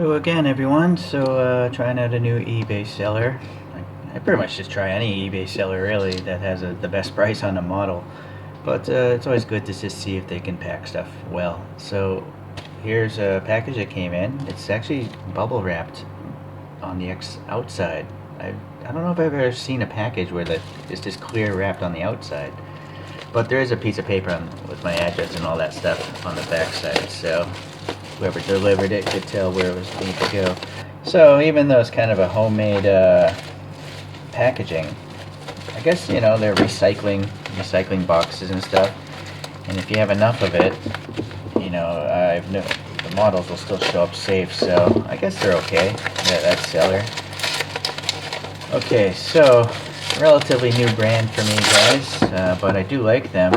Hello again, everyone. Trying out a new eBay seller. I pretty much just try any eBay seller really that has the best price on the model. But it's always good to just see if they can pack stuff well. So here's a package that came in. It's actually bubble wrapped on the outside. I don't know if I've ever seen a package where it's just clear wrapped on the outside. But there is a piece of paper with my address and all that stuff on the back side. So whoever delivered it could tell where it was going to go. So even though it's kind of a homemade packaging, I guess they're recycling boxes and stuff. And if you have enough of it, the models will still show up safe. So I guess they're okay. That seller. Okay, so relatively new brand for me, guys, but I do like them.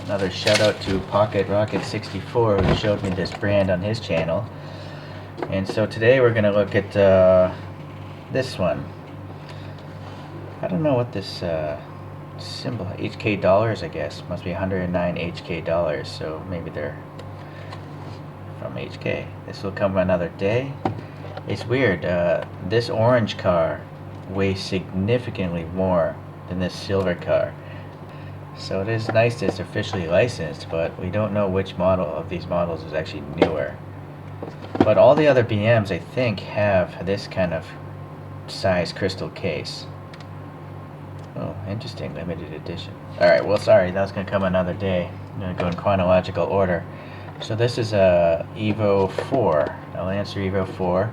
Another shout out to Pocket Rocket 64 who showed me this brand on his channel. And so today we're going to look at this one. I don't know what this symbol, HK dollars, I guess. Must be 109 HK dollars, so maybe they're from HK. This will come another day. It's weird. This orange car weighs significantly more than this silver car. So it is nice that it's officially licensed, but we don't know which model of these models is actually newer. But all the other BMs, I think, have this kind of size crystal case. Oh, interesting, limited edition. Alright, well, sorry, that's going to come another day. I'm going to go in chronological order. So this is a Evo4, a Lancer Evo4.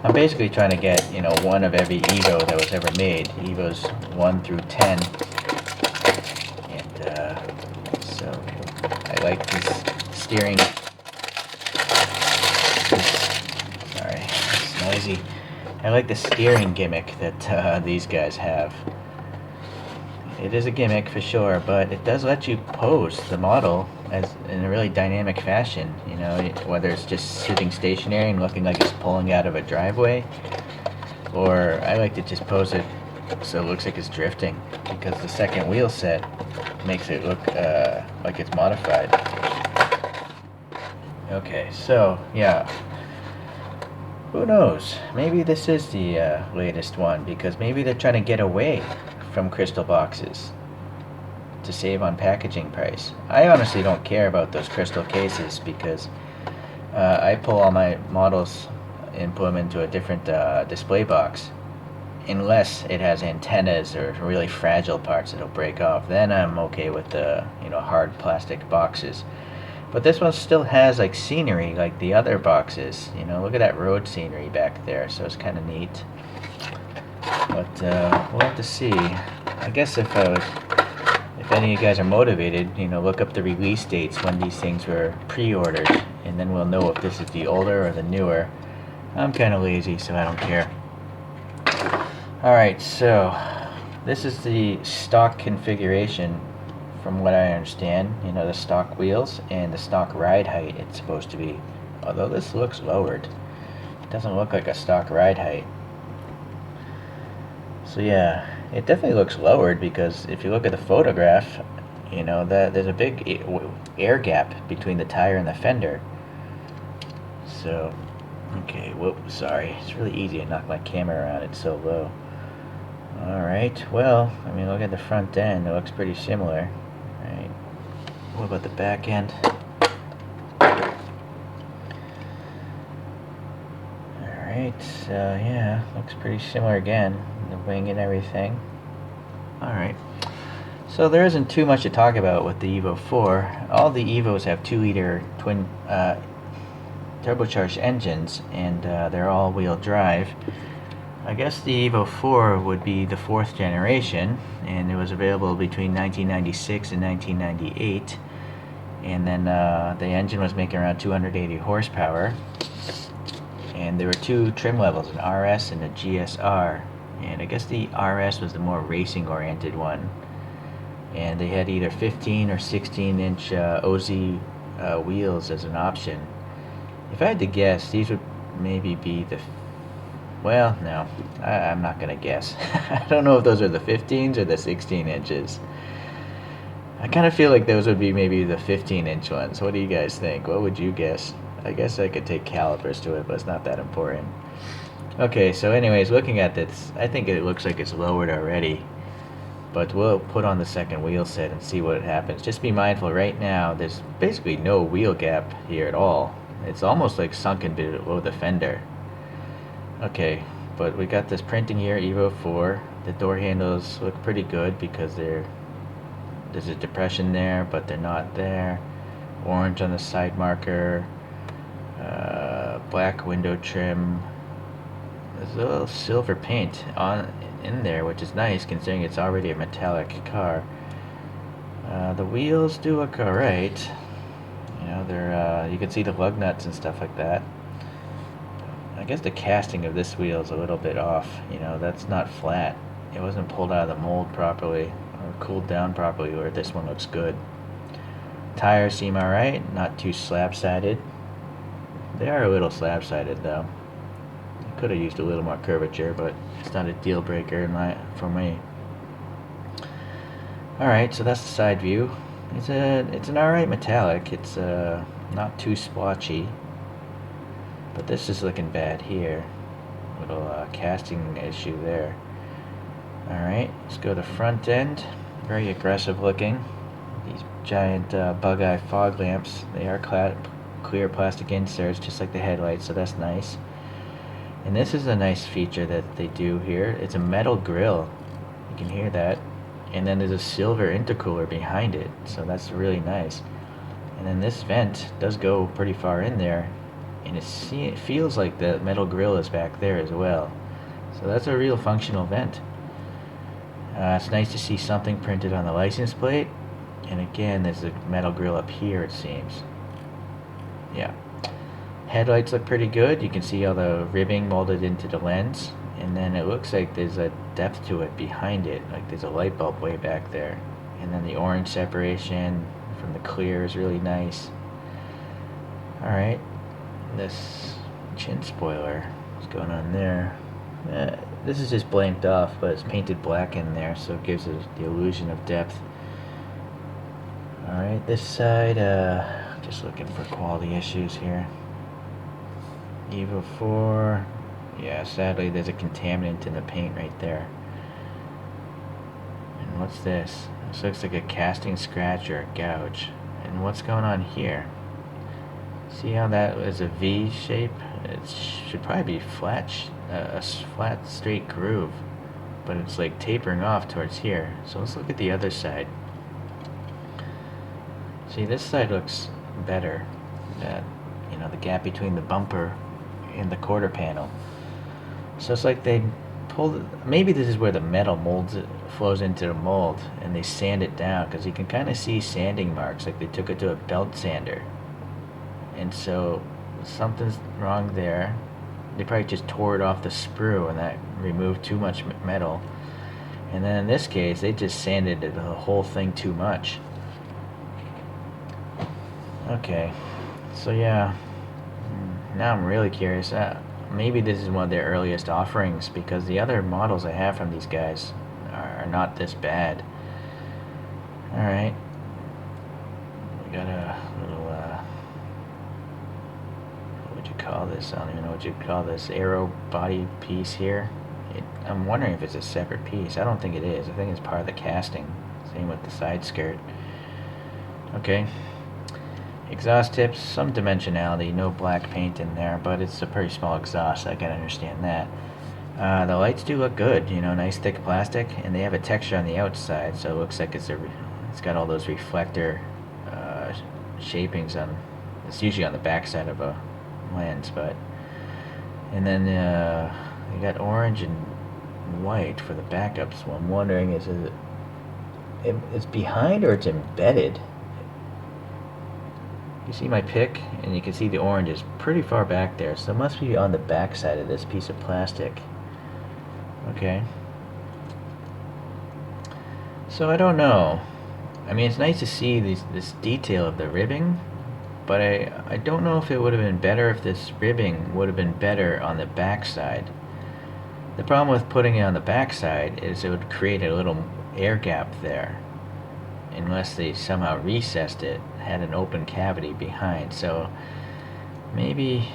I'm basically trying to get, one of every Evo that was ever made. Evos 1 through 10. So I like this steering. Sorry, it's noisy. I like the steering gimmick that these guys have. It is a gimmick for sure, but it does let you pose the model in a really dynamic fashion. Whether it's just sitting stationary and looking like it's pulling out of a driveway, or I like to just pose it so it looks like it's drifting, because the second wheel set makes it look like it's modified. Okay, so yeah, who knows? Maybe this is the latest one, because maybe they're trying to get away from crystal boxes to save on packaging price. I honestly don't care about those crystal cases, because I pull all my models and put them into a different display box, unless it has antennas or really fragile parts that'll break off. Then I'm okay with the hard plastic boxes. But this one still has like scenery like the other boxes. Look at that road scenery back there, so it's kind of neat. But we'll have to see. I guess if any of you guys are motivated, look up the release dates when these things were pre-ordered, and then we'll know if this is the older or the newer. I'm kind of lazy, so I don't care. Alright, so this is the stock configuration from what I understand. The stock wheels and the stock ride height it's supposed to be. Although this looks lowered. It doesn't look like a stock ride height. So yeah, it definitely looks lowered, because if you look at the photograph, there's a big air gap between the tire and the fender. So, okay, whoop, sorry. It's really easy to knock my camera around, it's so low. Alright, well, look at the front end, it looks pretty similar. Right. What about the back end? Alright, so yeah, looks pretty similar again, the wing and everything. Alright, so there isn't too much to talk about with the Evo 4. All the Evos have 2-liter twin turbocharged engines, and they're all-wheel drive. I guess the Evo 4 would be the 4th generation, and it was available between 1996 and 1998. And then the engine was making around 280 horsepower. And there were 2 trim levels, an RS and a GSR. And I guess the RS was the more racing-oriented one. And they had either 15 or 16-inch OZ wheels as an option. If I had to guess, these would maybe be the... Well, no, I'm not going to guess. I don't know if those are the 15s or the 16 inches. I kind of feel like those would be maybe the 15-inch ones. What do you guys think? What would you guess? I guess I could take calipers to it, but it's not that important. Okay, so anyways, looking at this, I think it looks like it's lowered already. But we'll put on the second wheel set and see what happens. Just be mindful, right now, there's basically no wheel gap here at all. It's almost like sunken below the fender. Okay, but we got this printing here, Evo4. The door handles look pretty good because there's a depression there, but they're not there. Orange on the side marker. Black window trim. There's a little silver paint in there, which is nice considering it's already a metallic car. The wheels do look alright. You know, they're you can see the lug nuts and stuff like that. I guess the casting of this wheel is a little bit off. You know, that's not flat. It wasn't pulled out of the mold properly or cooled down properly, where this one looks good. Tires seem alright, not too slab-sided. They are a little slab-sided though. Could have used a little more curvature, but it's not a deal breaker for me. Alright, so that's the side view. It's an alright metallic. It's not too splotchy. But this is looking bad here. Little casting issue there. Alright, let's go to the front end. Very aggressive looking. These giant bug eye fog lamps. They are clear plastic inserts, just like the headlights, so that's nice. And this is a nice feature that they do here. It's a metal grill. You can hear that. And then there's a silver intercooler behind it, so that's really nice. And then this vent does go pretty far in there, and it feels like the metal grill is back there as well. So that's a real functional vent. It's nice to see something printed on the license plate. And again, there's a metal grill up here, it seems. Yeah. Headlights look pretty good. You can see all the ribbing molded into the lens. And then it looks like there's a depth to it behind it. Like there's a light bulb way back there. And then the orange separation from the clear is really nice. Alright. This chin spoiler. What's going on there? This is just blanked off, but it's painted black in there, so it gives it the illusion of depth. Alright, this side, just looking for quality issues here. Evo4. Yeah, sadly there's a contaminant in the paint right there. And what's this? This looks like a casting scratch or a gouge. And what's going on here? See how that is a V shape? It should probably be flat, a flat straight groove, but it's like tapering off towards here. So let's look at the other side. See, this side looks better. That, you know, the gap between the bumper and the quarter panel. So it's like they pulled. Maybe this is where the metal flows into the mold, and they sand it down, because you can kind of see sanding marks, like they took it to a belt sander. And so something's wrong there. They probably just tore it off the sprue, and that removed too much metal. And then in this case, they just sanded the whole thing too much. Okay, so yeah, now I'm really curious. Maybe this is one of their earliest offerings, because the other models I have from these guys are not this bad. Alright, we got a little, what would you call this? I don't even know what you'd call this. Aero body piece here. I'm wondering if it's a separate piece. I don't think it is. I think it's part of the casting. Same with the side skirt. Okay. Exhaust tips, some dimensionality, no black paint in there, but it's a pretty small exhaust, I can understand that. The lights do look good, you know, nice thick plastic, and they have a texture on the outside, so it looks like it's got all those reflector shapings on. It's usually on the back side of a lens, but. And then you got orange and white for the backup, so I'm wondering, is it's behind or it's embedded? You see my pick, and you can see the orange is pretty far back there, so it must be on the back side of this piece of plastic. Okay. So I don't know. I mean, it's nice to see this detail of the ribbing, but I don't know if it would have been better if this ribbing would have been better on the back side. The problem with putting it on the back side is it would create a little air gap there, unless they somehow recessed it, had an open cavity behind. So Maybe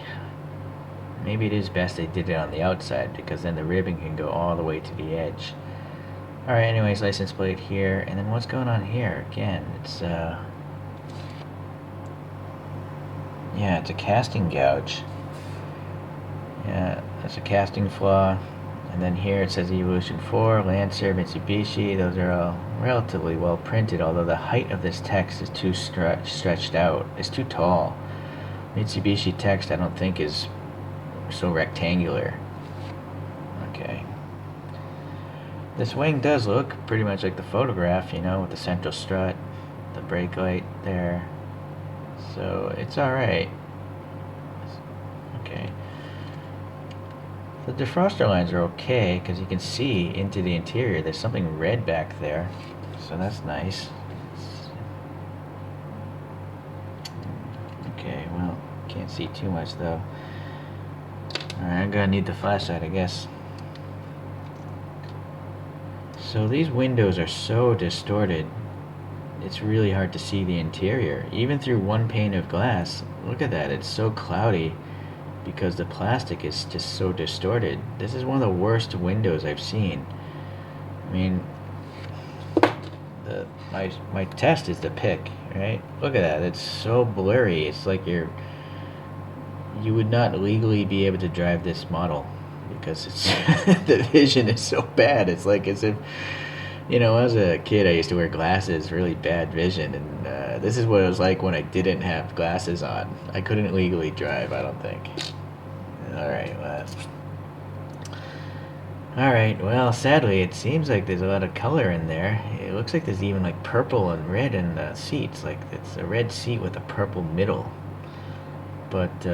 it is best they did it on the outside, because then the ribbon can go all the way to the edge. Alright, anyways, license plate here, and then what's going on here? Again, it's yeah, it's a casting gouge. Yeah, that's a casting flaw. And then here it says Evo4, Lancer, Mitsubishi. Those are all relatively well printed, although the height of this text is too stretched out. It's too tall. Mitsubishi text I don't think is so rectangular. Okay. This wing does look pretty much like the photograph, you know, with the central strut, the brake light there. So it's alright. Okay. The defroster lines are okay because you can see into the interior. There's something red back there, so that's nice. Okay, well, can't see too much though. Alright, I'm gonna need the flashlight, I guess. So these windows are so distorted, it's really hard to see the interior. Even through one pane of glass, look at that, it's so cloudy because the plastic is just so distorted. This is one of the worst windows I've seen. I mean, my test is the pick, right? Look at that, it's so blurry. It's like you would not legally be able to drive this model because it's the vision is so bad. It's like as if, you know, as a kid I used to wear glasses, really bad vision, and this is what it was like when I didn't have glasses on. I couldn't legally drive, I don't think. Alright, well, sadly it seems like there's a lot of color in there. It looks like there's even like purple and red in the seats, like it's a red seat with a purple middle. But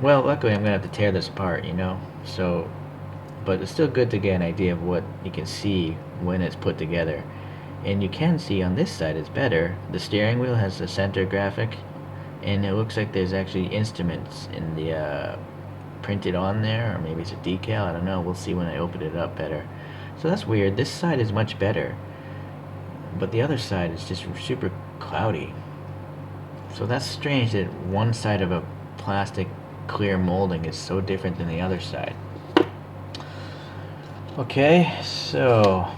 well, luckily I'm gonna have to tear this apart, you know, so, but it's still good to get an idea of what you can see when it's put together. And you can see on this side it's better. The steering wheel has the center graphic, and it looks like there's actually instruments in the printed on there, or maybe it's a decal, I don't know, we'll see when I open it up better. So that's weird. This side is much better, but the other side is just super cloudy. So that's strange that one side of a plastic clear molding is so different than the other side. Okay, so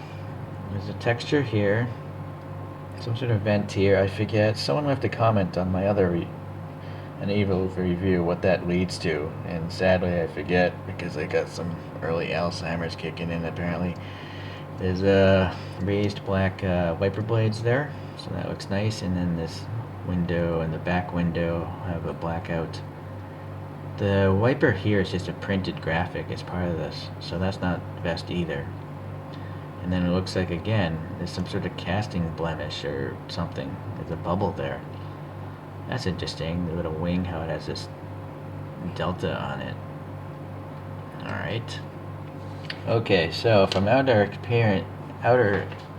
there's a texture here, some sort of vent here, I forget. Someone left a comment on my other an Evo review what that leads to, and sadly I forget because I got some early Alzheimer's kicking in apparently. There's raised black wiper blades there, so that looks nice, and then this window and the back window have a blackout. The wiper here is just a printed graphic as part of this, so that's not the best either. And then it looks like, again, there's some sort of casting blemish or something. There's a bubble there. That's interesting, the little wing, how it has this delta on it. Alright. Okay, so from outer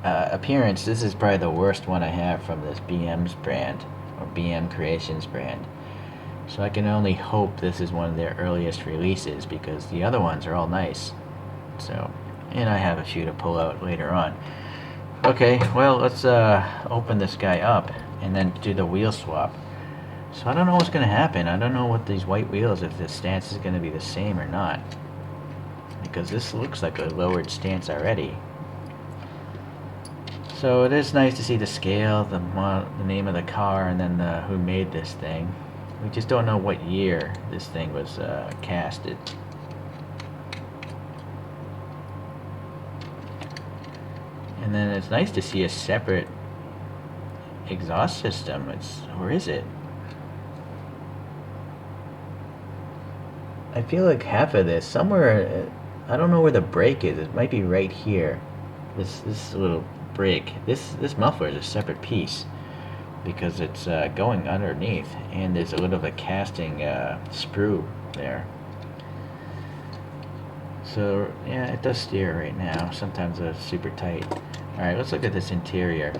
appearance, this is probably the worst one I have from this BM's brand, or BM Creations brand. So I can only hope this is one of their earliest releases, because the other ones are all nice. So, and I have a few to pull out later on. Okay, well, let's open this guy up and then do the wheel swap. So I don't know what's going to happen. I don't know what these white wheels, if the stance is going to be the same or not, because this looks like a lowered stance already. So it is nice to see the scale, the name of the car, and then who made this thing. We just don't know what year this thing was casted. And then it's nice to see a separate exhaust system. Where is it? I feel like half of this, somewhere, I don't know where the brake is. It might be right here. This little brake. This muffler is a separate piece because it's going underneath, and there's a little bit of a casting sprue there. So yeah, it does steer right now. Sometimes it's super tight. Alright, let's look at this interior.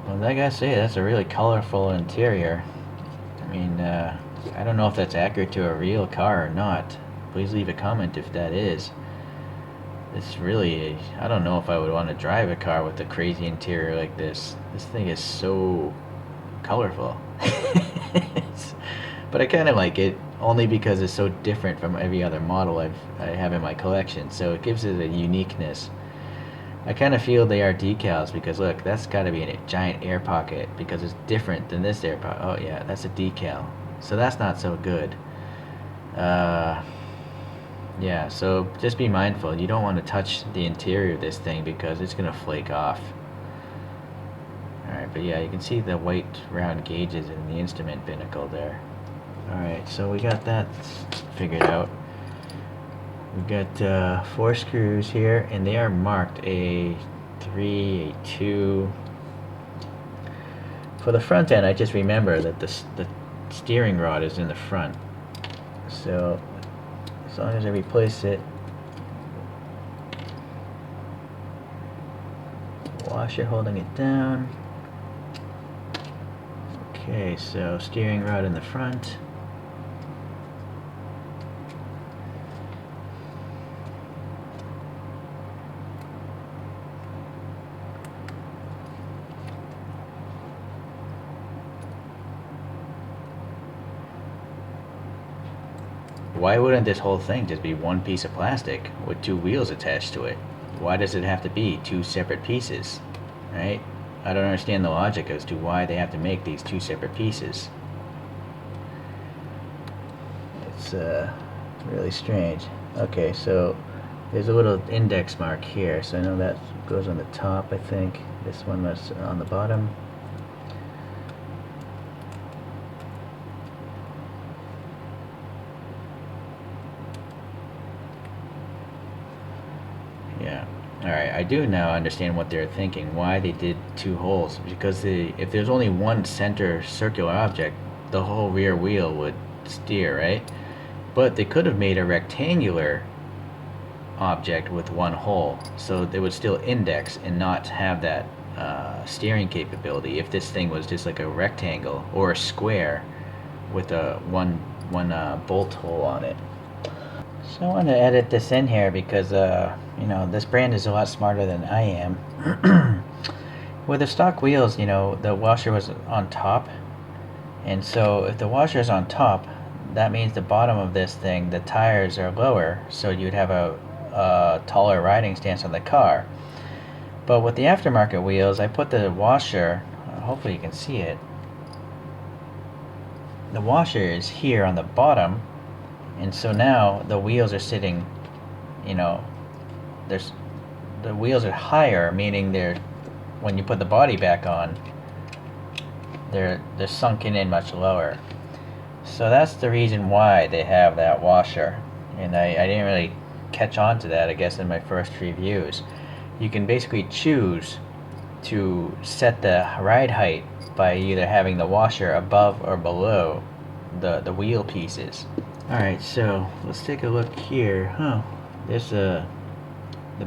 Well, I gotta say, that's a really colorful interior. I mean, I don't know if that's accurate to a real car or not. Please leave a comment if that is. It's really, I don't know if I would want to drive a car with a crazy interior like this. This thing is so colorful. But I kind of like it only because it's so different from every other model I have in my collection. So it gives it a uniqueness. I kind of feel they are decals because look, that's got to be a giant air pocket because it's different than this air pocket. Oh yeah, that's a decal. So that's not so good. Yeah, so just be mindful. You don't want to touch the interior of this thing because it's going to flake off. Alright, but yeah, you can see the white round gauges in the instrument binnacle there. Alright, so we got that figured out. We've got 4 screws here, and they are marked A3, A2. For the front end, I just remember that the steering rod is in the front. So, as long as I replace it, washer holding it down. Okay, so steering rod in the front. Why wouldn't this whole thing just be one piece of plastic with 2 wheels attached to it? Why does it have to be 2 separate pieces, right? I don't understand the logic as to why they have to make these 2 separate pieces. It's really strange. Okay, so there's a little index mark here, so I know that goes on the top, I think. This one was on the bottom. Yeah. Alright, I do now understand what they're thinking, why they did 2 holes. Because if there's only one center circular object, the whole rear wheel would steer, right? But they could have made a rectangular object with 1 hole, so they would still index and not have that steering capability if this thing was just like a rectangle or a square with a one bolt hole on it. So I want to edit this in here because you know, this brand is a lot smarter than I am. With the stock wheels, you know, the washer was on top, and so if the washer is on top, that means the bottom of this thing, the tires are lower, so you'd have a taller riding stance on the car. But with the aftermarket wheels, I put the washer, hopefully you can see it, the washer is here on the bottom, and so now the wheels are sitting, you know, the wheels are higher, meaning they're, when you put the body back on, they're sunken in much lower. So that's the reason why they have that washer, and I didn't really catch on to that, I guess, in my first reviews. You can basically choose to set the ride height by either having the washer above or below the wheel pieces. Alright, so let's take a look here. There's the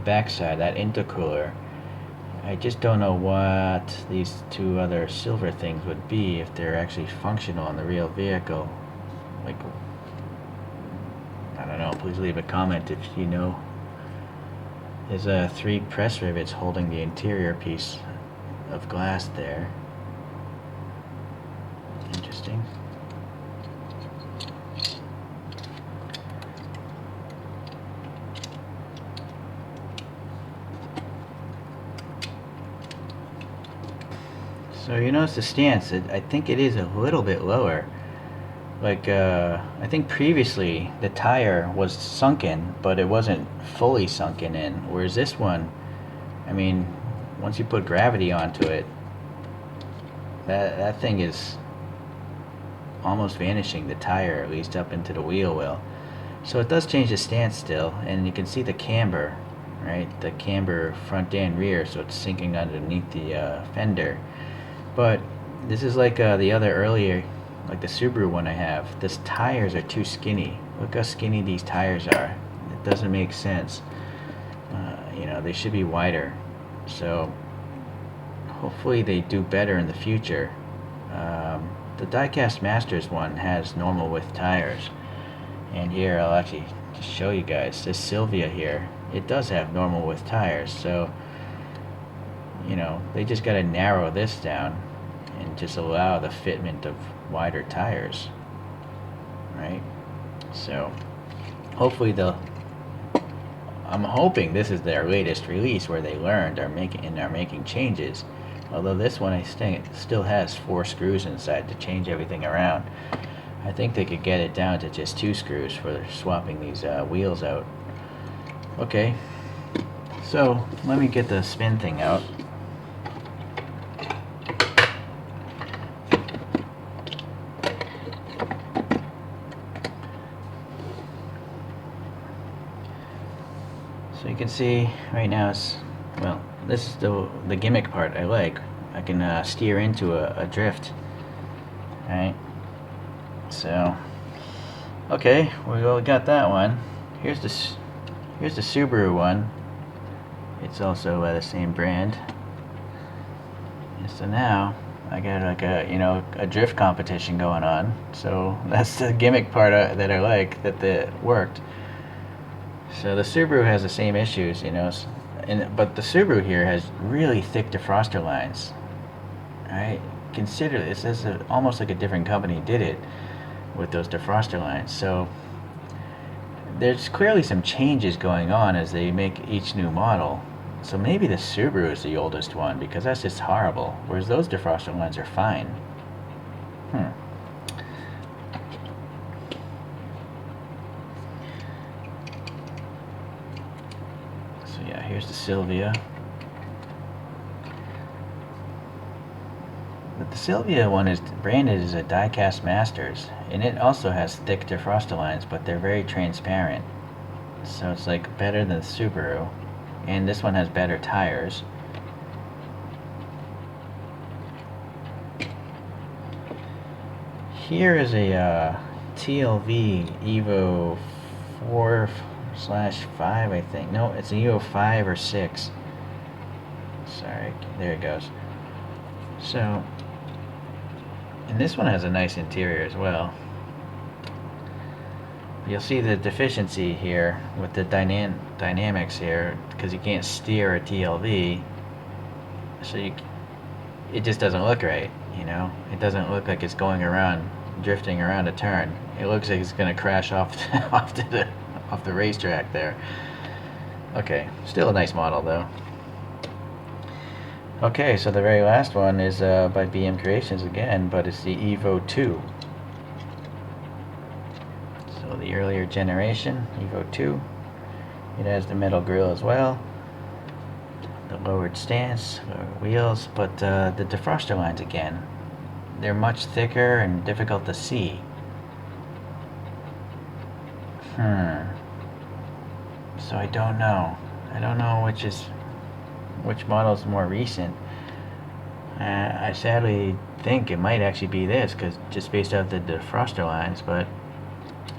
backside, that intercooler. I just don't know what these 2 other silver things would be if they're actually functional in the real vehicle. Like, I don't know, please leave a comment if you know. There's 3 press rivets holding the interior piece of glass there. Interesting. So you notice the stance, I think it is a little bit lower. Like, I think previously the tire was sunken, but it wasn't fully sunken in. Whereas this one, I mean, once you put gravity onto it, that thing is almost vanishing the tire, at least up into the wheel well. So it does change the stance still, and you can see the camber, right? The camber front and rear, so it's sinking underneath the fender. But this is like the other earlier, like the Subaru one I have. These tires are too skinny. Look how skinny these tires are. It doesn't make sense. You know, they should be wider. So hopefully they do better in the future. The Diecast Masters one has normal width tires. And here I'll actually just show you guys. This Silvia here, it does have normal width tires. So, you know, they just got to narrow this down and just allow the fitment of wider tires, right? So hopefully I'm hoping this is their latest release where they learned are making changes. Although this one I think still has 4 screws inside to change everything around. I think they could get it down to just 2 screws for swapping these wheels out. Okay, so let me get the spin thing out. So you can see right now it's, well, this is the gimmick part I like. I can steer into a drift. Alright, so okay, we got that one. Here's the Subaru one. It's also the same brand. And so now I got like a drift competition going on. So that's the gimmick part that I like, that worked. So the Subaru has the same issues, but the Subaru here has really thick defroster lines. Right? Consider this as almost like a different company did it with those defroster lines. So there's clearly some changes going on as they make each new model. So maybe the Subaru is the oldest one, because that's just horrible, whereas those defroster lines are fine. So yeah, here's the Silvia. But the Silvia one is branded as a diecast Masters, and it also has thick defroster lines, but they're very transparent. So it's like better than the Subaru, and this one has better tires. Here is a TLV Evo4/5, I think. No, it's an Evo5 or 6. Sorry, there it goes. So, and this one has a nice interior as well. You'll see the deficiency here with the dynamics here, because you can't steer a TLV, so it just doesn't look right. It doesn't look like it's going around, drifting around a turn. It looks like it's going to crash off the racetrack there. Okay, still a nice model though. Okay, so the very last one is by BM Creations again, but it's the Evo2. So the earlier generation, Evo2. It has the metal grille as well, the lowered stance, lower wheels, but the defroster lines again, they're much thicker and difficult to see. So I don't know. Which model is more recent. I sadly think it might actually be this, because just based off the defroster lines,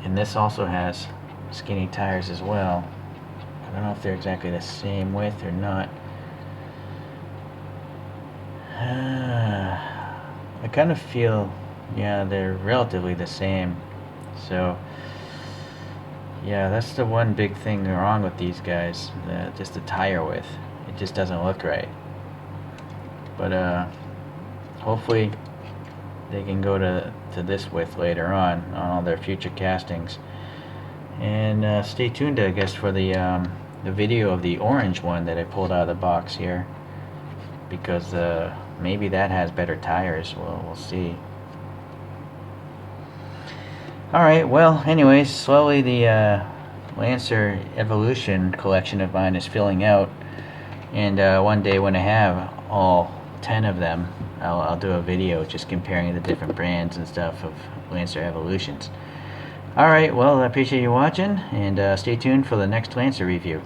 and this also has skinny tires as well. I don't know if they're exactly the same width or not. I kind of feel, yeah, they're relatively the same. So yeah, that's the one big thing wrong with these guys, just the tire width. It just doesn't look right. But hopefully they can go to this width later on all their future castings. And stay tuned, I guess, for the video of the orange one that I pulled out of the box here, because maybe that has better tires. We'll see. Alright, well, anyways, slowly the Lancer Evolution collection of mine is filling out, and one day when I have all 10 of them, I'll do a video just comparing the different brands and stuff of Lancer Evolutions. Alright, well, I appreciate you watching, and stay tuned for the next Lancer review.